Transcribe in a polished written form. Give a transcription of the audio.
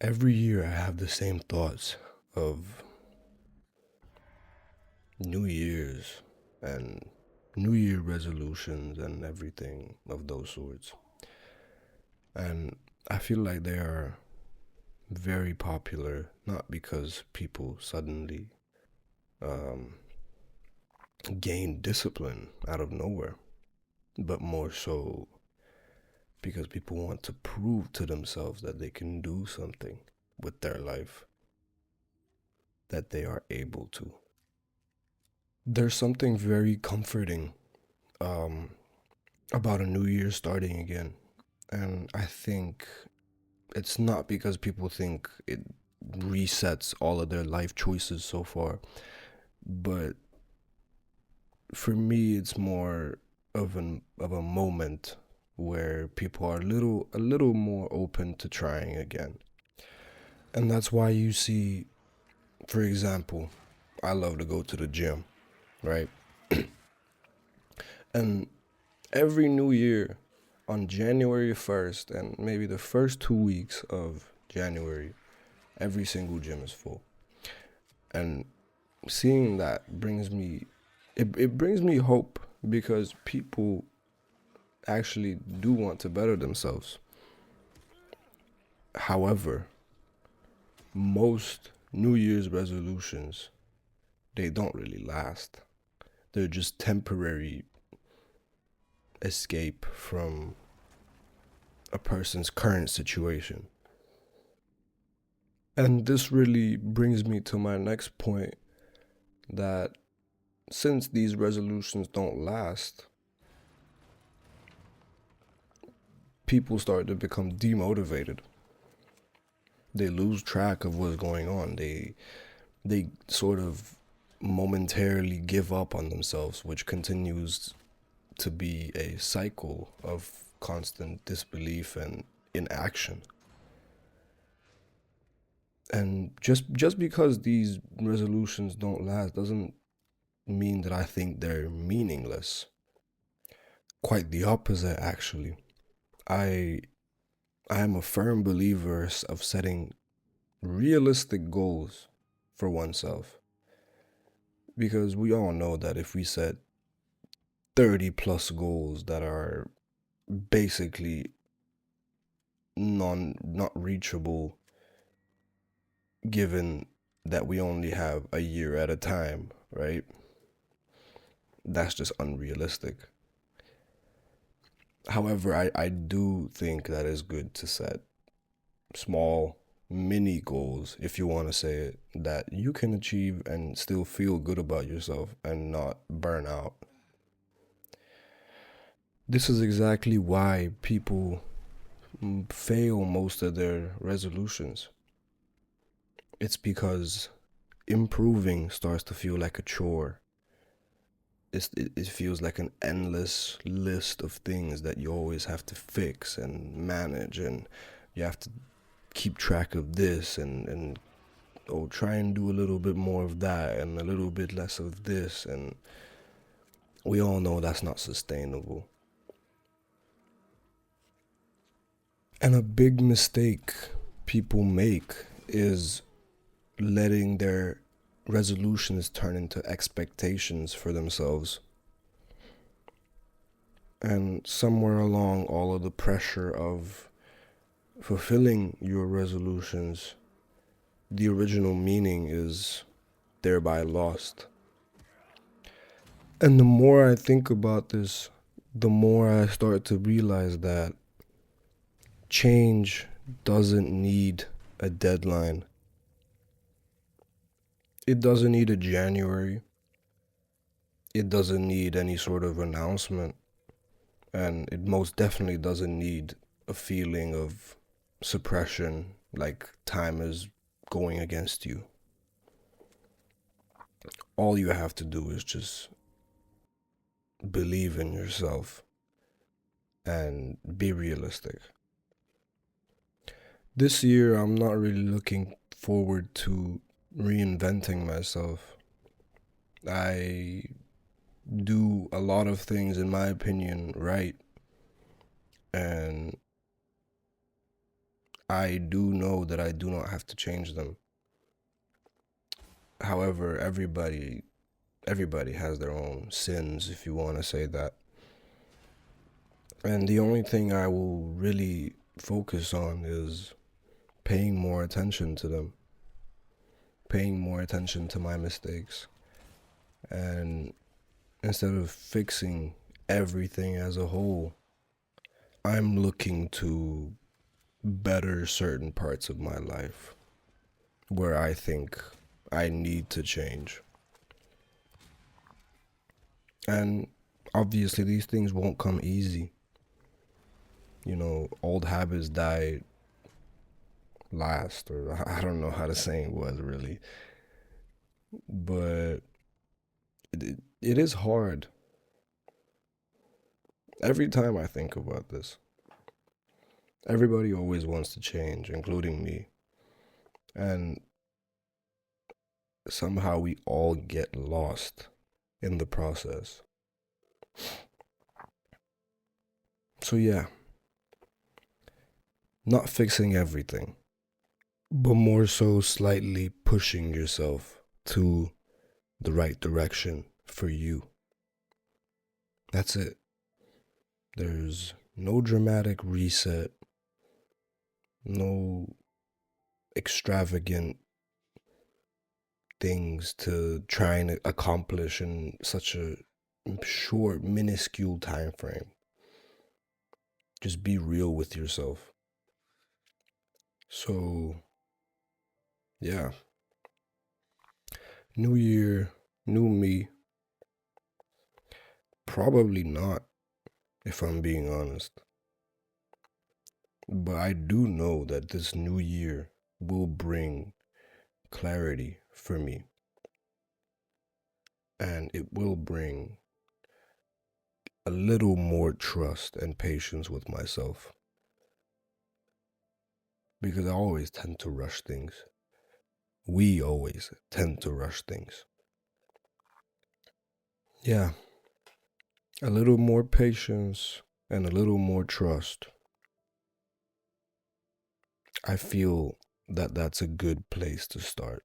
Every year I have the same thoughts of New Year's and New Year resolutions and everything of those sorts. And I feel like they are very popular, not because people suddenly um, gain discipline out of nowhere, but more so because people want to prove to themselves that they can do something with their life, that they are able to. There's something very comforting um, about a new year starting again. And I think it's not because people think it resets all of their life choices so far, but for me, it's more of a moment where people are a little more open to trying again. And that's why you see, for example, I love to go to the gym, right? And every new year on January 1st and maybe the first 2 weeks of January, every single gym is full. And seeing that it brings me hope because people actually do want to better themselves. However, most New Year's resolutions, they don't really last. They're just temporary escape from a person's current situation. And this really brings me to my next point that since these resolutions don't last, people start to become demotivated. They lose track of what's going on. They sort of momentarily give up on themselves, which continues to be a cycle of constant disbelief and inaction. And just because these resolutions don't last doesn't mean that I think they're meaningless. Quite the opposite, actually. I I am a firm believer of setting realistic goals for oneself because we all know that if we set 30 plus goals that are basically not reachable given that we only have a year at a time, right? That's just unrealistic. However, I do think that it's good to set small mini goals, if you want to say it, that you can achieve and still feel good about yourself and not burn out. This is exactly why people fail most of their resolutions. It's because improving starts to feel like a chore. It feels like an endless list of things that you always have to fix and manage, and you have to keep track of this and oh, try and do a little bit more of that and a little bit less of this. And we all know that's not sustainable. And a big mistake people make is letting their resolutions turn into expectations for themselves. And somewhere along all of the pressure of fulfilling your resolutions, the original meaning is thereby lost. And the more I think about this, the more I start to realize that change doesn't need a deadline. It doesn't need a January. It doesn't need any sort of announcement. And it most definitely doesn't need a feeling of suppression, like time is going against you. All you have to do is just believe in yourself and be realistic. This year, I'm not really looking forward to reinventing myself. I do a lot of things, in my opinion, right. And I do know that I do not have to change them. However, everybody has their own sins, if you want to say that. And the only thing I will really focus on is paying more attention to them, paying more attention to my mistakes. And instead of fixing everything as a whole, I'm looking to better certain parts of my life where I think I need to change. And obviously, these things won't come easy. You know, old habits die last, or I don't know how the saying was really. But it is hard. Every time I think about this, everybody always wants to change, including me. And somehow we all get lost in the process. So, yeah, not fixing everything, but more so slightly pushing yourself to the right direction for you. That's it. There's no dramatic reset, no extravagant things to try and accomplish in such a short, minuscule time frame. Just be real with yourself. So, yeah. New year, new me. Probably not, if I'm being honest. But I do know that this new year will bring clarity for me. And it will bring a little more trust and patience with myself. Because I always tend to rush things. We always tend to rush things. Yeah. A little more patience and a little more trust. I feel that that's a good place to start.